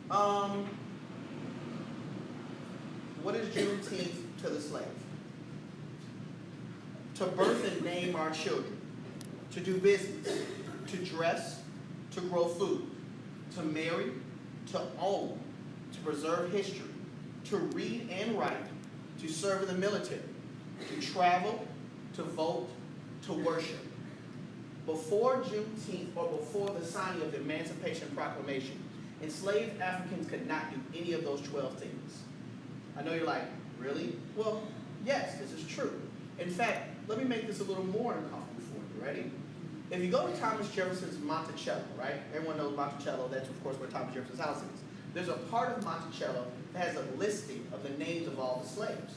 What is Juneteenth to the slave? To birth and name our children, to do business, to dress, to grow food, to marry, to own, to preserve history, to read and write, to serve in the military, to travel, to vote, to worship. Before Juneteenth, or before the signing of the Emancipation Proclamation, enslaved Africans could not do any of those 12 things. I know you're like, really? Well, yes, this is true. In fact, let me make this a little more uncomfortable for you. Ready? If you go to Thomas Jefferson's Monticello, right? Everyone knows Monticello. That's, of course, where Thomas Jefferson's house is. There's a part of Monticello that has a listing of the names of all the slaves.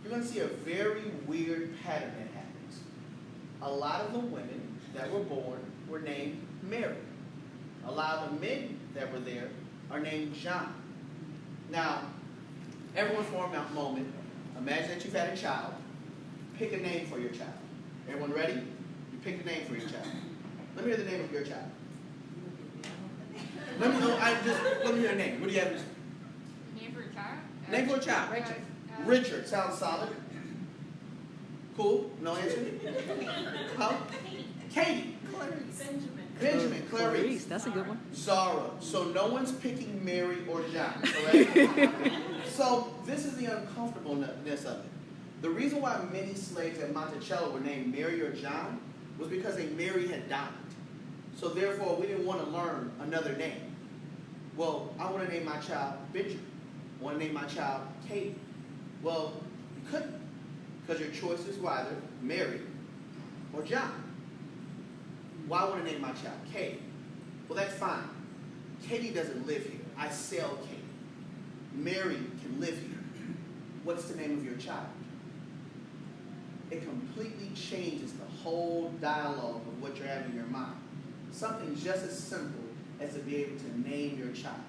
You're going to see a very weird pattern that happens. A lot of the women that were born were named Mary. A lot of the men that were there are named John. Now, everyone for a moment, imagine that you've had a child. Pick a name for your child. Everyone ready? You pick a name for your child. Let me hear the name of your child. Let me hear a name. What do you have? Name for a child? Name for a child. Richard. Sounds solid. Cool. No answer? Huh? Katie. Benjamin. Clarice. That's a good one. Zara. So no one's picking Mary or John, correct? So this is the uncomfortableness of it. The reason why many slaves at Monticello were named Mary or John was because a Mary had died. So therefore, we didn't want to learn another name. Well, I want to name my child Benjamin. I want to name my child Katie. Well, you couldn't, because your choices were either Mary or John. Well, I want to name my child Katie. Well, that's fine. Katie doesn't live here. I sell Katie. Mary can live here. What's the name of your child? It completely changes the whole dialogue of what you're having in your mind. Something just as simple as to be able to name your child.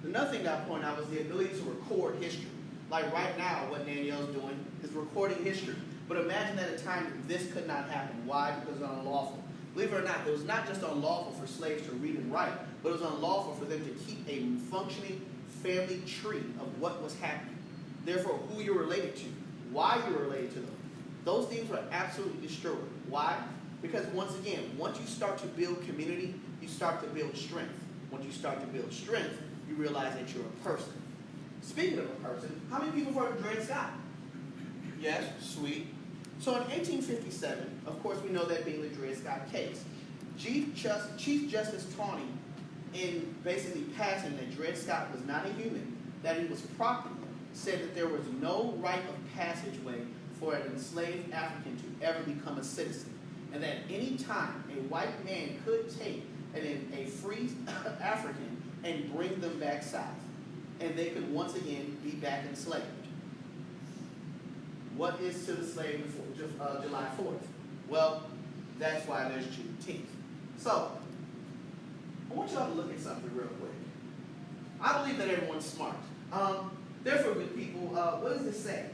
Another thing that I point out was the ability to record history. Like right now, what Danielle's doing is recording history. But imagine at a time that this could not happen. Why? Because it was unlawful. Believe it or not, it was not just unlawful for slaves to read and write, but it was unlawful for them to keep a functioning family tree of what was happening. Therefore, who you're related to, why you're related to them. Those things were absolutely destroyed. Why? Because once again, once you start to build community, you start to build strength. Once you start to build strength, you realize that you're a person. Speaking of a person, how many people heard of Dred Scott? Yes, sweet. So in 1857, of course we know that being the Dred Scott case, Chief Justice Taney, in basically passing that Dred Scott was not a human, that he was property, said that there was no rite of passageway for an enslaved African to ever become a citizen. And that any time a white man could take a free African and bring them back south. And they could once again be back enslaved. What is to the slave before July 4th? Well, that's why there's Juneteenth. So, I want y'all to look at something real quick. I believe that everyone's smart. Therefore, good people, what does this say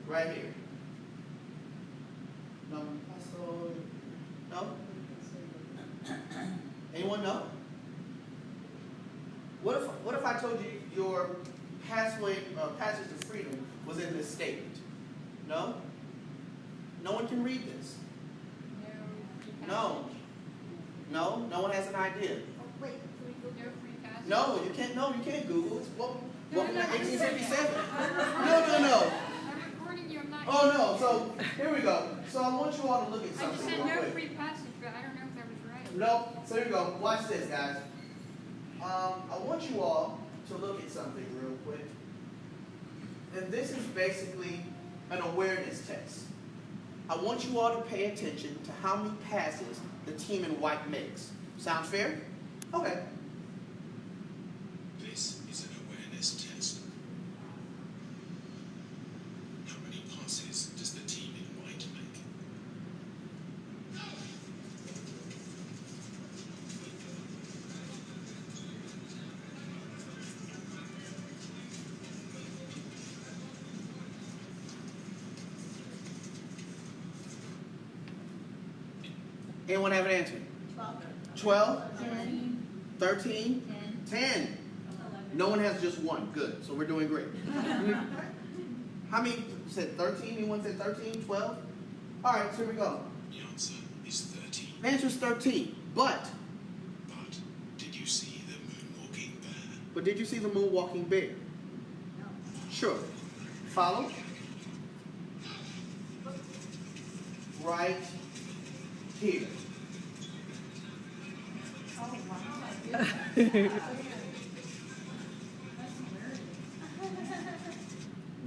right here? No? No? Anyone know? What if I told you your passage to freedom was in this statement? No? No one can read this. No. No? No one has an idea. Oh, wait, can we Google free passage? No, you can't. No, you can't Google. It's welcome to 1857. No. I'm recording you. I'm not. Oh no. So here we go. So I want you all to look at I something. just said real no quick. free passage, but I don't know if that was right. No. So here we go. Watch this, guys. I want you all to look at something real quick. And this is basically an awareness test. I want you all to pay attention to how many passes the team in white makes. Sound fair? Okay. This is an awareness test. How many passes does the team in white make? Anyone have an answer? 12? 13? 10. No one has just one. Good. So we're doing great. How many said 13? Anyone said 13? 12? All right, so here we go. The answer is 13. The answer is 13. But Did you see the moonwalking bear? But did you see the moonwalking bear? No. Sure. Follow. Right here. Oh, wow.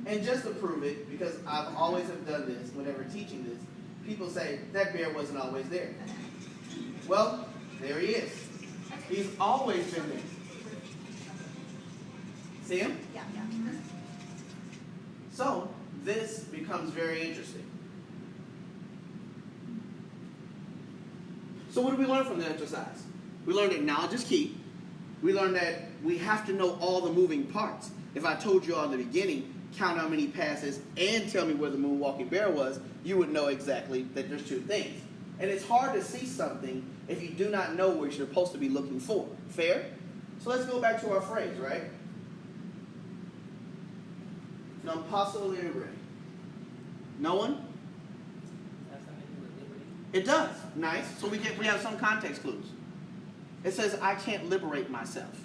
And just to prove it, because I've always have done this whenever teaching this, people say, that bear wasn't always there. Well, there he is. He's always been there. See him? Yeah. So, this becomes very interesting. So what do we learn from the exercise? We learned that knowledge is key. We learned that we have to know all the moving parts. If I told you all in the beginning, count how many passes and tell me where the moonwalking bear was, you would know exactly that there's two things. And it's hard to see something if you do not know what you're supposed to be looking for. Fair? So let's go back to our phrase, right? Non posso libre. No one? It does. Nice. So we have some context clues. It says, I can't liberate myself.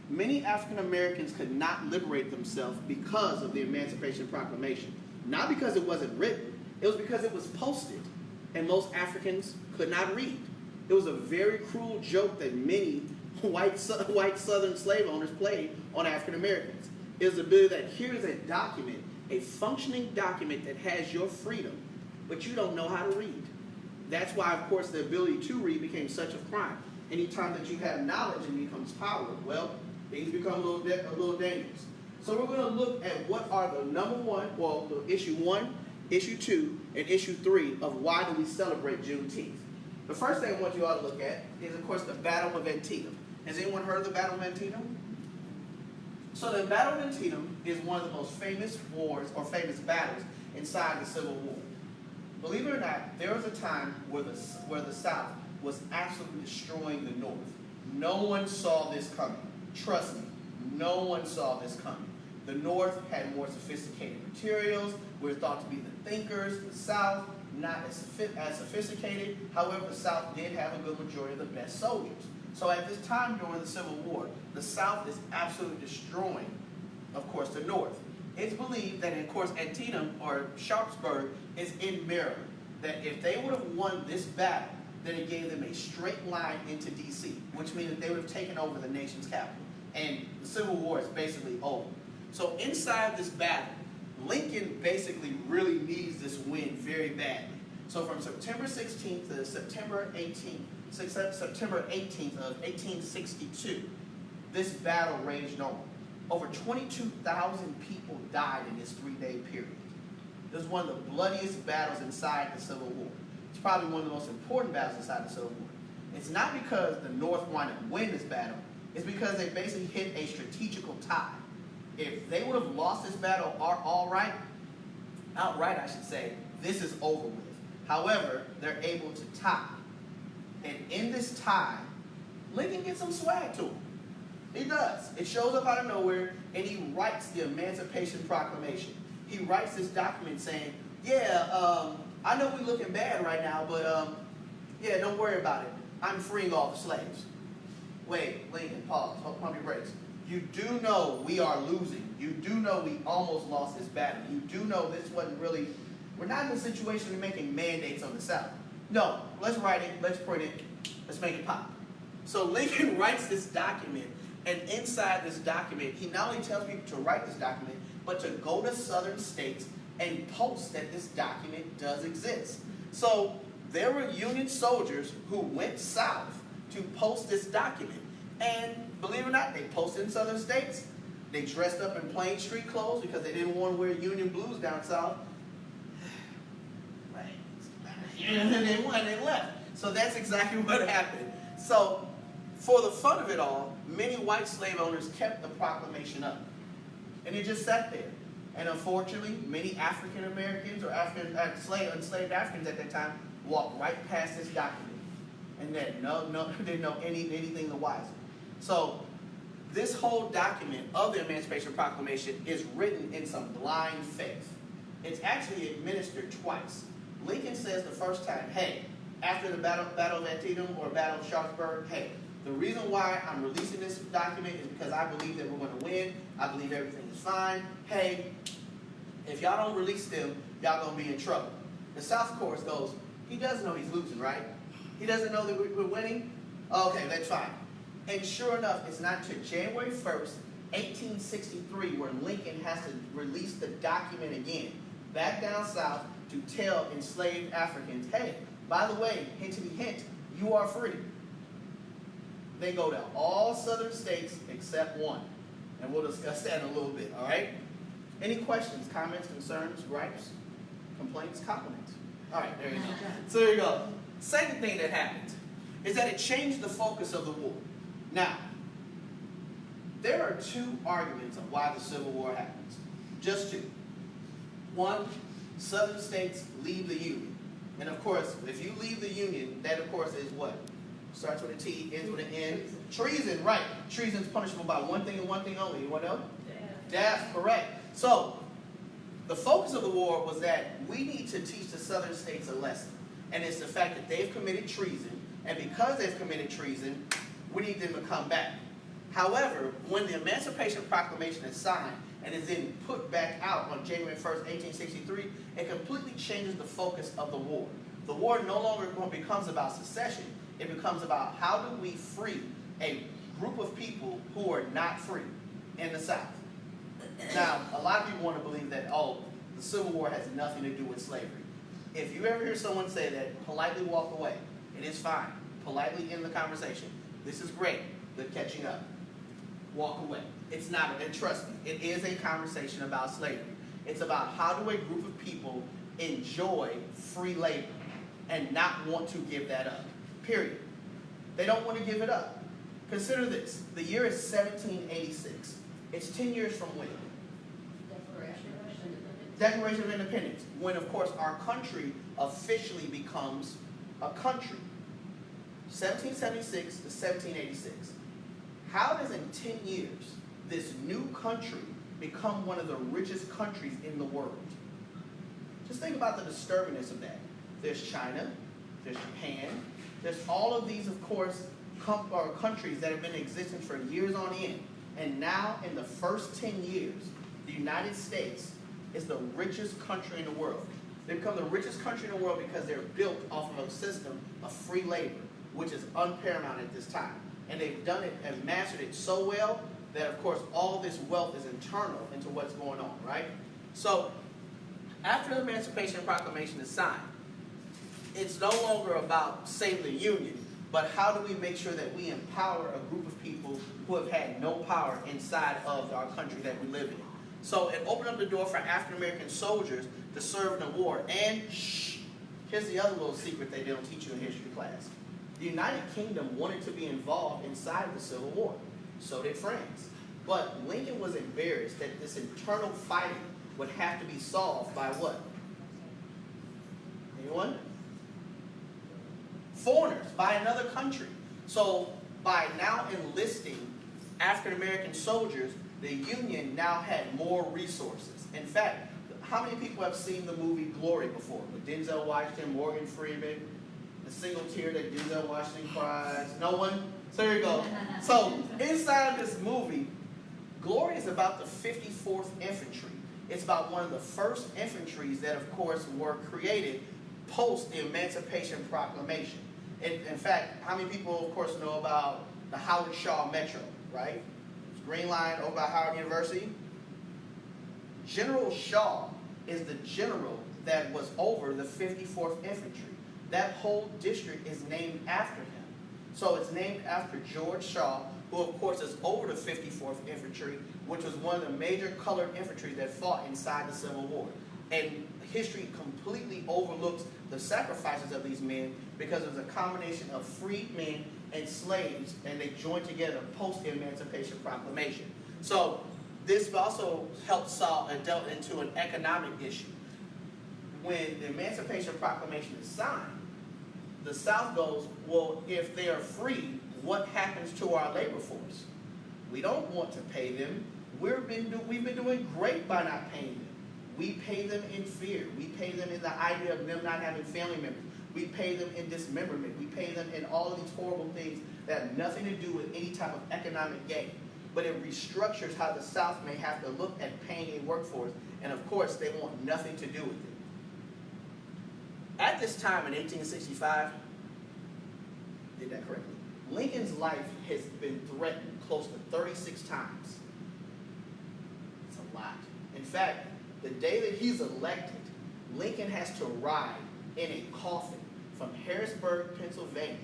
Many African Americans could not liberate themselves because of the Emancipation Proclamation. Not because it wasn't written. It was because it was posted. And most Africans could not read. It was a very cruel joke that many white Southern slave owners played on African Americans. It was the ability that here's a document, a functioning document that has your freedom, but you don't know how to read. That's why, of course, the ability to read became such a crime. Anytime that you have knowledge, it becomes power. Well, things become a little dangerous. So we're going to look at what are the the issue 1, issue 2, and issue 3 of why do we celebrate Juneteenth. The first thing I want you all to look at is, of course, the Battle of Antietam. Has anyone heard of the Battle of Antietam? So the Battle of Antietam is one of the most famous wars or famous battles inside the Civil War. Believe it or not, there was a time where the South was absolutely destroying the North. No one saw this coming. Trust me, no one saw this coming. The North had more sophisticated materials. We were thought to be the thinkers. The South, not as sophisticated. However, the South did have a good majority of the best soldiers. So at this time during the Civil War, the South is absolutely destroying, of course, the North. It's believed that, of course, Antietam or Sharpsburg is in Maryland. That if they would have won this battle, then it gave them a straight line into D.C., which means that they would have taken over the nation's capital. And the Civil War is basically over. So inside this battle, Lincoln basically really needs this win very badly. So from September 16th to September 18th of 1862, this battle raged on. Over 22,000 people died in this 3-day period. It was one of the bloodiest battles inside the Civil War. It's probably one of the most important battles inside the Civil War. It's not because the North wanted to win this battle. It's because they basically hit a strategical tie. If they would have lost this battle outright, I should say, this is over with. However, they're able to tie. And in this tie, Lincoln gets some swag to him. He does. It shows up out of nowhere, and he writes the Emancipation Proclamation. He writes this document saying, I know we're looking bad right now, but don't worry about it. I'm freeing all the slaves. Wait, Lincoln, pause, pump your brakes. You do know we are losing. You do know we almost lost this battle. You do know this wasn't really, we're not in a situation of making mandates on the South. No, let's write it, let's print it, let's make it pop. So Lincoln writes this document, and inside this document, he not only tells people to write this document, but to go to southern states and post that this document does exist. So there were Union soldiers who went south to post this document. And believe it or not, they posted in southern states. They dressed up in plain street clothes because they didn't want to wear Union blues down south. And then they left. So that's exactly what happened. So for the fun of it all, many white slave owners kept the proclamation up. And it just sat there. And unfortunately, many African Americans or enslaved Africans at that time walked right past this document. And then didn't know anything the wiser. So this whole document of the Emancipation Proclamation is written in some blind faith. It's actually administered twice. Lincoln says the first time, hey, after the Battle of Antietam or Battle of Sharpsburg, hey, the reason why I'm releasing this document is because I believe that we're going to win. I believe everything is fine. Hey, if y'all don't release them, y'all going to be in trouble. The South, of course, goes, he does know he's losing, right? He doesn't know that we're winning? Okay, that's fine. And sure enough, it's not until January 1st, 1863, where Lincoln has to release the document again, back down south to tell enslaved Africans, hey, by the way, hintity hint, you are free. They go to all southern states except one. And we'll discuss that in a little bit, all right? Any questions, comments, concerns, gripes, complaints, compliments? All right, there you go. So there you go. Second thing that happened is that it changed the focus of the war. Now, there are two arguments of why the Civil War happens. Just two. One, southern states leave the Union. And of course, if you leave the Union, that of course is what? Starts with a T, ends with an N. Treason, right. Treason is punishable by one thing and one thing only. You want to know? Death, correct. So, the focus of the war was that we need to teach the southern states a lesson. And it's the fact that they've committed treason. And because they've committed treason, we need them to come back. However, when the Emancipation Proclamation is signed and is then put back out on January 1st, 1863, it completely changes the focus of the war. The war no longer becomes about secession. It becomes about how do we free a group of people who are not free in the South. Now, a lot of people want to believe that, oh, the Civil War has nothing to do with slavery. If you ever hear someone say that, politely walk away. It is fine. Politely end the conversation. This is great. Good catching up. Walk away. It's not, and trust me, it is a conversation about slavery. It's about how do a group of people enjoy free labor and not want to give that up. Period. They don't want to give it up. Consider this. The year is 1786. It's 10 years from when? Declaration of Independence. When, of course, our country officially becomes a country. 1776 to 1786. How does in 10 years this new country become one of the richest countries in the world? Just think about the disturbingness of that. There's China, there's Japan, there's all of these, of course, countries that have been in existence for years on end. And now, in the first 10 years, the United States is the richest country in the world. They become the richest country in the world because they're built off of a system of free labor, which is unparamount at this time. And they've done it and mastered it so well that, of course, all this wealth is internal into what's going on, right? So, after the Emancipation Proclamation is signed, it's no longer about saving the Union, but how do we make sure that we empower a group of people who have had no power inside of our country that we live in. So it opened up the door for African-American soldiers to serve in the war. And here's the other little secret they don't teach you in history class. The United Kingdom wanted to be involved inside the Civil War. So did France. But Lincoln was embarrassed that this internal fighting would have to be solved by what? Anyone? Foreigners, by another country. So by now enlisting African-American soldiers, the Union now had more resources. In fact, how many people have seen the movie Glory before? With Denzel Washington, Morgan Freeman, the single tear that Denzel Washington cries? No one? So there you go. So inside of this movie, Glory is about the 54th Infantry. It's about one of the first infantries that, of course, were created post the Emancipation Proclamation. In fact, how many people, of course, know about the Howard Shaw Metro, right? Green Line over by Howard University. General Shaw is the general that was over the 54th Infantry. That whole district is named after him. So it's named after George Shaw, who of course is over the 54th Infantry, which was one of the major colored infantry that fought inside the Civil War. And history completely overlooks the sacrifices of these men because it was a combination of freed men and slaves, and they joined together post the Emancipation Proclamation. So this also helped solve and dealt into an economic issue. When the Emancipation Proclamation is signed, the South goes, well, if they are free, what happens to our labor force? We don't want to pay them. We've been doing great by not paying them. We pay them in fear. We pay them in the idea of them not having family members. We pay them in dismemberment. We pay them in all of these horrible things that have nothing to do with any type of economic gain. But it restructures how the South may have to look at paying a workforce, and of course, they want nothing to do with it. At this time in 1865, did that correctly, Lincoln's life has been threatened close to 36 times. It's a lot. In fact, the day that he's elected, Lincoln has to ride in a coffin from Harrisburg, Pennsylvania,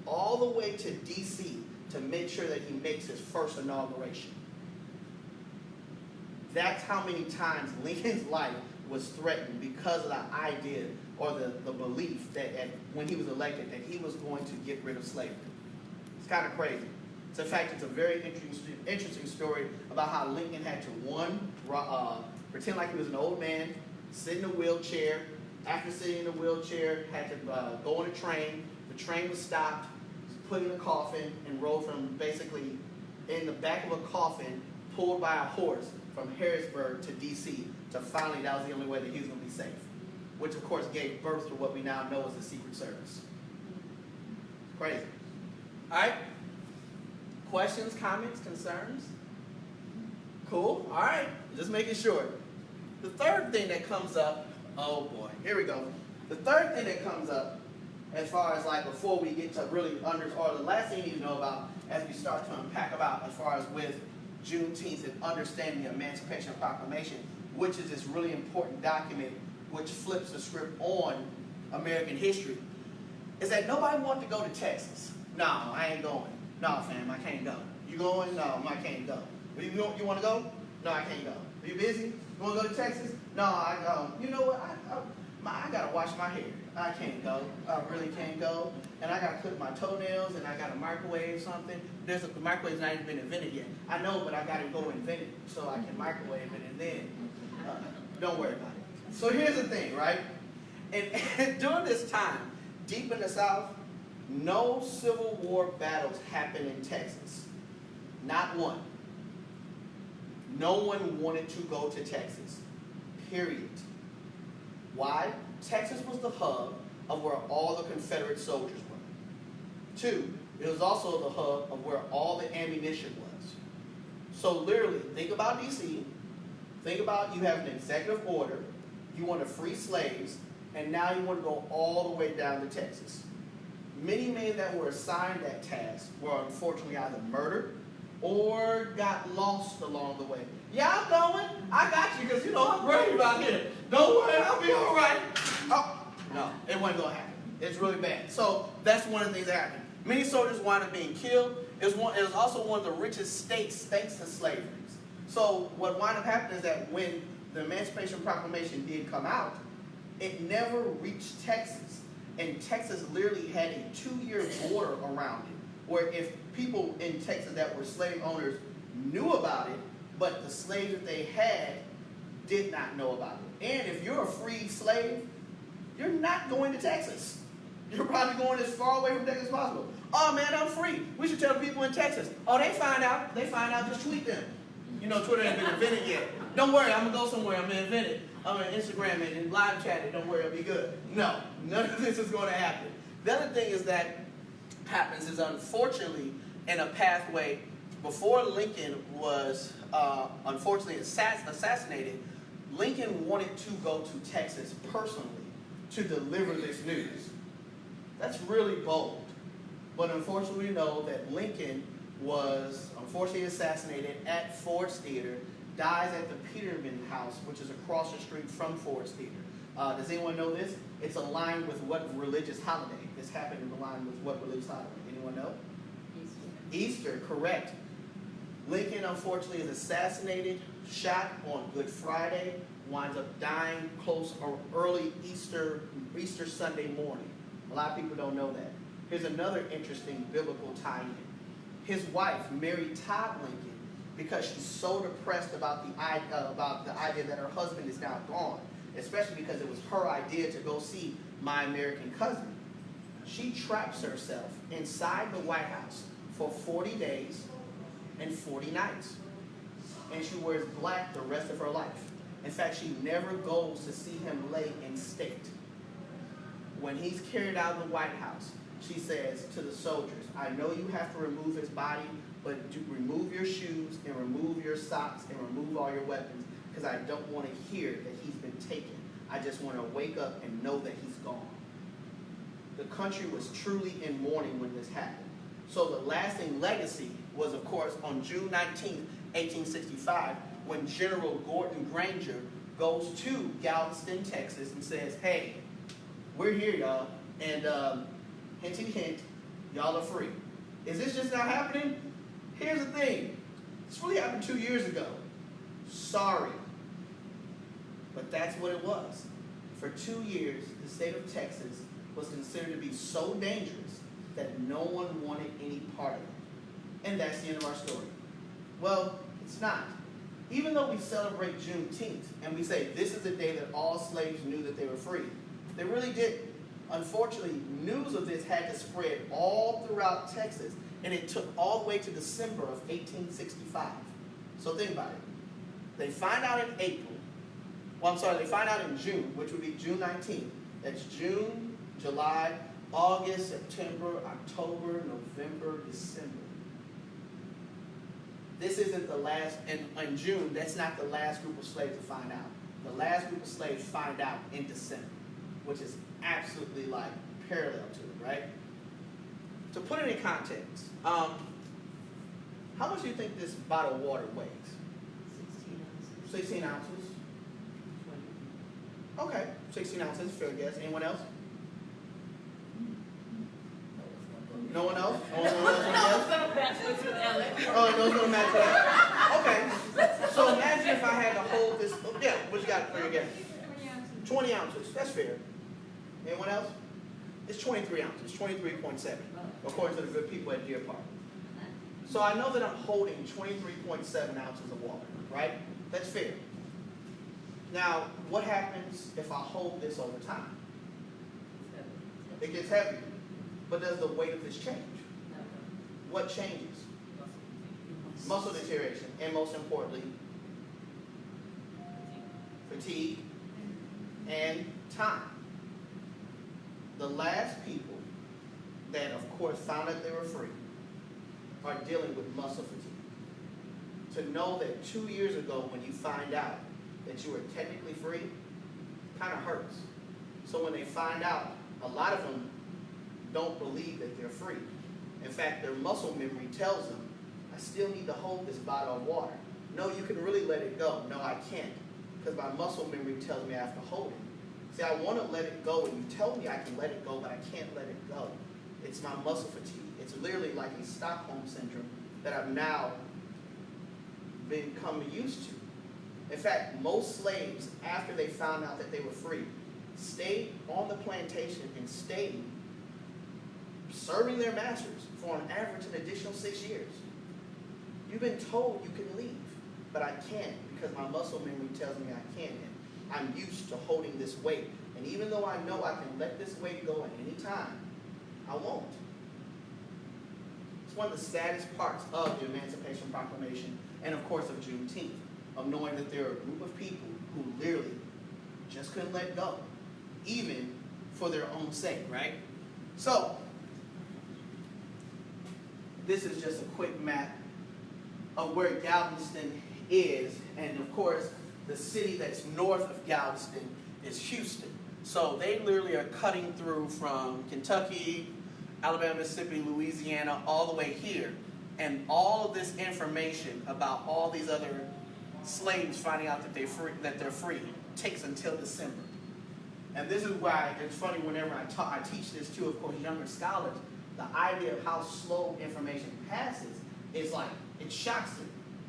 all the way to D.C. to make sure that he makes his first inauguration. That's how many times Lincoln's life was threatened because of the idea or the belief that when he was elected that he was going to get rid of slavery. It's kind of crazy. In fact, it's a very interesting story about how Lincoln had to, pretend like he was an old man, sit in a wheelchair. After sitting in the wheelchair, had to go on a train. The train was stopped, put in a coffin, and rolled from basically in the back of a coffin, pulled by a horse from Harrisburg to D.C. to finally, that was the only way that he was going to be safe. Which, of course, gave birth to what we now know as the Secret Service. Crazy. All right? Questions, comments, concerns? Cool. All right. Just making sure. The third thing that comes up, oh boy, here we go. The third thing that comes up, as far as like before we get to really or the last thing you need to know about as we start to unpack about as far as with Juneteenth and understanding the Emancipation Proclamation, which is this really important document which flips the script on American history, is that nobody wanted to go to Texas. No, I ain't going. No, fam, I can't go. You going? No, I can't go. You want to go? No, I can't go. Are you busy? You want to go to Texas? No, I go. You know what? I got to wash my hair. I can't go. I really can't go. And I got to clip my toenails, and I got to microwave something. The microwave's not even been invented yet. I know, but I got to go invent it so I can microwave it, and then don't worry about it. So here's the thing, right? And during this time, deep in the South, no Civil War battles happened in Texas. Not one. No one wanted to go to Texas. Period. Why? Texas was the hub of where all the Confederate soldiers were. 2, it was also the hub of where all the ammunition was. So literally, think about D.C. Think about you have an executive order, you want to free slaves, and now you want to go all the way down to Texas. Many men that were assigned that task were unfortunately either murdered or got lost along the way. Yeah, I'm going. I got you because, I'm brave out here. Don't worry, I'll be all right. Oh, no, it wasn't going to happen. It's really bad. So that's one of the things that happened. Many soldiers wound up being killed. It was also one of the richest states thanks to slavery. So what wound up happening is that when the Emancipation Proclamation did come out, it never reached Texas. And Texas literally had a 2-year border around it, where if people in Texas that were slave owners knew about it, but the slaves that they had did not know about it. And if you're a free slave, you're not going to Texas. You're probably going as far away from Texas as possible. Oh man, I'm free. We should tell the people in Texas. Oh, they find out, just tweet them. Twitter ain't been invented yet. Don't worry, I'm going to go somewhere. I'm going to invent it. I'm going to Instagram it and live chat it. Don't worry, it'll be good. No, none of this is going to happen. The other thing is that happens is unfortunately in a pathway before Lincoln was unfortunately assassinated, Lincoln wanted to go to Texas personally to deliver this news. That's really bold. But unfortunately we know that Lincoln was unfortunately assassinated at Ford's Theater, dies at the Peterman House, which is across the street from Ford's Theater. Does anyone know this? It's aligned with what religious holiday? This happened in line with what religious holiday? Anyone know? Easter, correct. Lincoln, unfortunately, is assassinated, shot on Good Friday, winds up dying close or early Easter Sunday morning. A lot of people don't know that. Here's another interesting biblical tie-in. His wife, Mary Todd Lincoln, because she's so depressed about the idea that her husband is now gone, especially because it was her idea to go see My American Cousin. She traps herself inside the White House for 40 days 140 nights. And she wears black the rest of her life. In fact, she never goes to see him lay in state. When he's carried out of the White House, she says to the soldiers, I know you have to remove his body, but remove your shoes and remove your socks and remove all your weapons, because I don't want to hear that he's been taken. I just want to wake up and know that he's gone. The country was truly in mourning when this happened. So the lasting legacy was, of course, on June 19, 1865, when General Gordon Granger goes to Galveston, Texas, and says, hey, we're here, y'all, and hinty hint, y'all are free. Is this just now happening? Here's the thing. This really happened 2 years ago. Sorry. But that's what it was. For 2 years, the state of Texas was considered to be so dangerous that no one wanted any part of it. And that's the end of our story. Well, it's not. Even though we celebrate Juneteenth and we say this is the day that all slaves knew that they were free, they really didn't. Unfortunately, news of this had to spread all throughout Texas, and it took all the way to December of 1865. So think about it. They find out in April. Well, I'm sorry, they find out in June, which would be June 19th. That's June, July, August, September, October, November, December. This isn't the last, and in June, that's not the last group of slaves to find out. The last group of slaves find out in December, which is absolutely like parallel to it, right? To put it in context, how much do you think this bottle of water weighs? 16 ounces. Okay, 16 ounces, fair guess. Anyone else? No one else? Oh, no one else? Oh, no one's going to match that. Okay, so imagine if I had to hold this. Oh, yeah, what you got for your guess? 20 ounces. That's fair. Anyone else? It's 23 ounces, 23.7, according to the good people at Deer Park. So I know that I'm holding 23.7 ounces of water, right? That's fair. Now, what happens if I hold this over time? It gets heavier. But does the weight of this change? What changes? Muscle deterioration, and most importantly, fatigue and time. The last people that, of course, found out they were free are dealing with muscle fatigue. To know that 2 years ago when you find out that you were technically free, kind of hurts. So when they find out, a lot of them don't believe that they're free. In fact, their muscle memory tells them, I still need to hold this bottle of water. No, you can really let it go. No, I can't, because my muscle memory tells me I have to hold it. See, I want to let it go, and you tell me I can let it go, but I can't let it go. It's my muscle fatigue. It's literally like a Stockholm syndrome that I've now become used to. In fact, most slaves, after they found out that they were free, stayed on the plantation and stayed serving their masters for an average an additional 6 years. You've been told you can leave, but I can't because my muscle memory tells me I can't. I'm used to holding this weight. And even though I know I can let this weight go at any time, I won't. It's one of the saddest parts of the Emancipation Proclamation and, of course, of Juneteenth, of knowing that there are a group of people who literally just couldn't let go, even for their own sake, right? So, this is just a quick map of where Galveston is, and of course, the city that's north of Galveston is Houston. So they literally are cutting through from Kentucky, Alabama, Mississippi, Louisiana, all the way here. And all of this information about all these other slaves finding out that they're free takes until December. And this is why it's funny whenever I teach this to, of course, younger scholars, the idea of how slow information passes is like, it shocks them.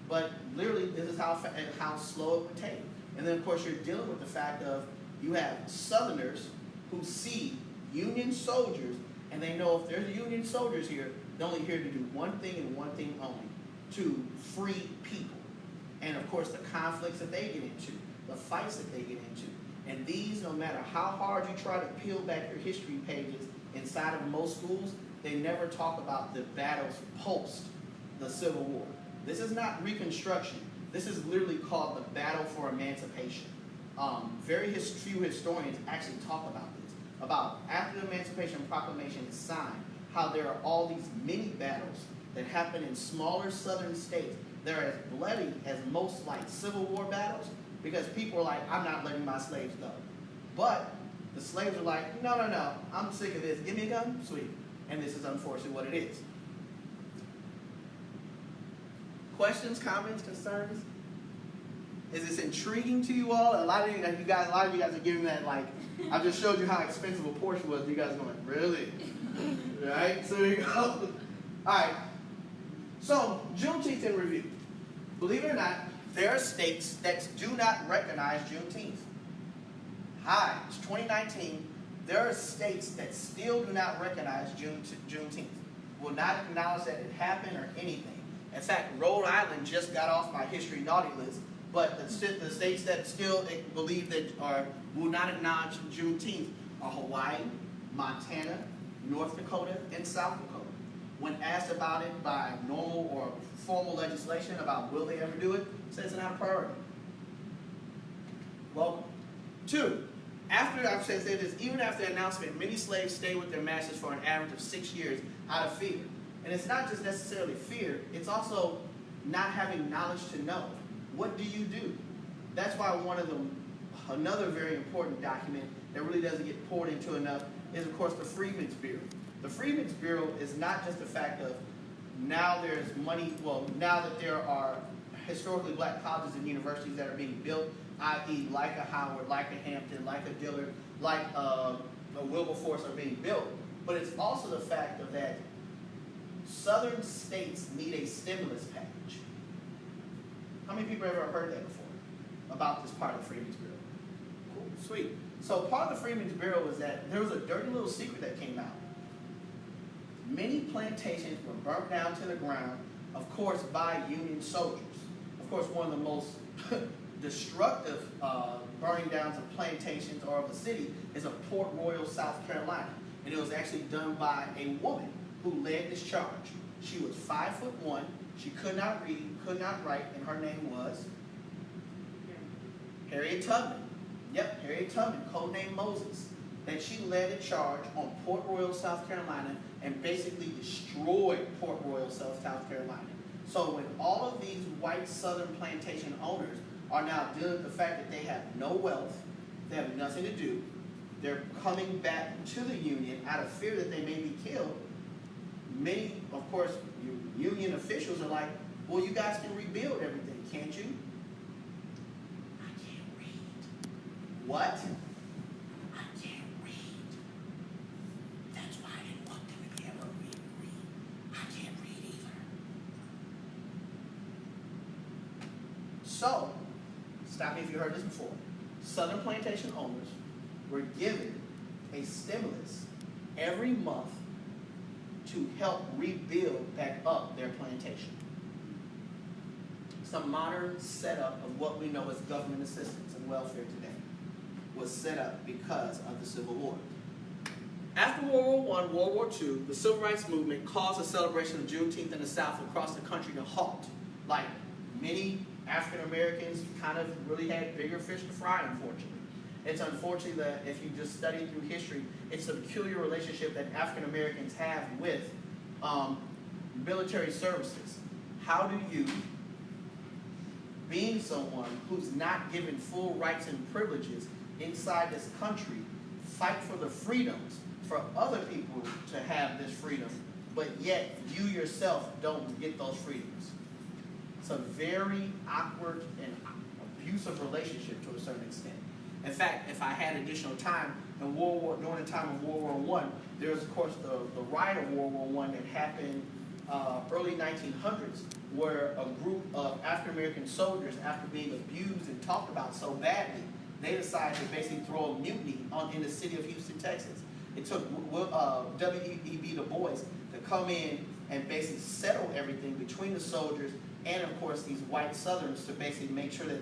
But literally, this is how slow it would take. And then, of course, you're dealing with the fact of you have Southerners who see Union soldiers, and they know if there's Union soldiers here, they're only here to do one thing and one thing only, to free people. And, of course, the conflicts that they get into, the fights that they get into. And these, no matter how hard you try to peel back your history pages inside of most schools, they never talk about the battles post the Civil War. This is not Reconstruction. This is literally called the Battle for Emancipation. Very few historians actually talk about this. About after the Emancipation Proclamation is signed, how there are all these mini battles that happen in smaller southern states. They're as bloody as most like Civil War battles because people are like, I'm not letting my slaves go. But the slaves are like, no, I'm sick of this. Give me a gun? Sweet. And this is unfortunately what it is. Questions, comments, concerns? Is this intriguing to you all? A lot of you guys are giving that like, I just showed you how expensive a Porsche was. You guys are going, really? Right? So there you go. All right. So, Juneteenth in review. Believe it or not, there are states that do not recognize Juneteenth. Hi, it's 2019. There are states that still do not recognize Juneteenth. Will not acknowledge that it happened or anything. In fact, Rhode Island just got off my history naughty list, but the states that still believe that or will not acknowledge Juneteenth are Hawaii, Montana, North Dakota, and South Dakota. When asked about it by normal or formal legislation about will they ever do it, it says it's not a priority. Welcome. 2, after I've said this, even after the announcement, many slaves stay with their masters for an average of 6 years out of fear. And it's not just necessarily fear, it's also not having knowledge to know. What do you do? That's why another very important document that really doesn't get poured into enough is, of course, the Freedmen's Bureau. The Freedmen's Bureau is not just the fact of now there's money, now that there are historically black colleges and universities that are being built, i.e. like a Howard, like a Hampton, like a Dillard, like a Wilberforce are being built. But it's also the fact of that southern states need a stimulus package. How many people have ever heard that before about this part of the Freedmen's Bureau? Cool, sweet. So part of the Freedmen's Bureau is that there was a dirty little secret that came out. Many plantations were burnt down to the ground, of course, by Union soldiers. Of course, one of the most destructive burning downs of plantations or of a city is of Port Royal, South Carolina. And it was actually done by a woman who led this charge. She was 5'1", she could not read, could not write, and her name was Harriet Tubman. Yep, Harriet Tubman, codename Moses. And she led a charge on Port Royal, South Carolina, and basically destroyed Port Royal, South Carolina. So when all of these white southern plantation owners are now dealing with the fact that they have no wealth, they have nothing to do, they're coming back to the Union out of fear that they may be killed, many, of course, Union officials are like, well, you guys can rebuild everything, can't you? I can't read. What? I can't read. That's why I didn't want them to be able to read. I can't read either. So, stop me if you heard this before. Southern plantation owners were given a stimulus every month to help rebuild back up their plantation. Some modern setup of what we know as government assistance and welfare today was set up because of the Civil War. After World War I, World War II, the Civil Rights Movement caused the celebration of Juneteenth in the South across the country to halt. Like many African Americans kind of really had bigger fish to fry, unfortunately. It's unfortunate that if you just study through history, it's a peculiar relationship that African Americans have with military services. How do you, being someone who's not given full rights and privileges inside this country, fight for the freedoms for other people to have this freedom, but yet you yourself don't get those freedoms? It's a very awkward and abusive relationship to a certain extent. In fact, if I had additional time, during the time of World War I, there's of course the riot of World War I that happened early 1900s, where a group of African American soldiers, after being abused and talked about so badly, they decided to basically throw a mutiny in the city of Houston, Texas. It took W.E.B. Du Bois to come in and basically settle everything between the soldiers and, of course, these white Southerners to basically make sure that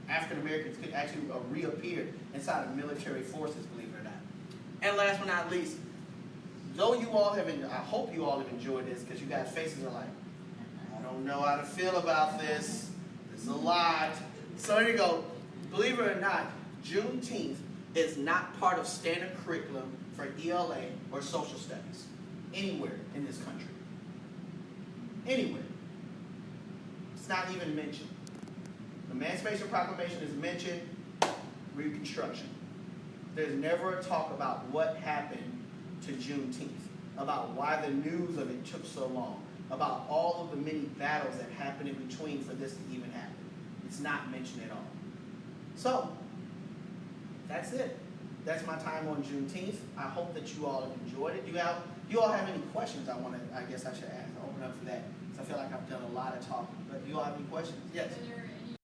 African Americans could actually reappear inside of military forces, believe it or not. And last but not least, though you all have, I hope you all have enjoyed this, because you guys' faces are like, I don't don't know how to feel about this. It's a lot. So here you go. Believe it or not, Juneteenth is not part of standard curriculum for ELA or social studies anywhere in this country. Anywhere. It's not even mentioned. The Emancipation Proclamation is mentioned, Reconstruction. There's never a talk about what happened to Juneteenth, about why the news of it took so long, about all of the many battles that happened in between for this to even happen. It's not mentioned at all. So, that's it. That's my time on Juneteenth. I hope that you all have enjoyed it. Do you all have any questions I guess I should ask? I'll open up for that. Because I feel like I've done a lot of talking. But do you all have any questions? Yes? Are there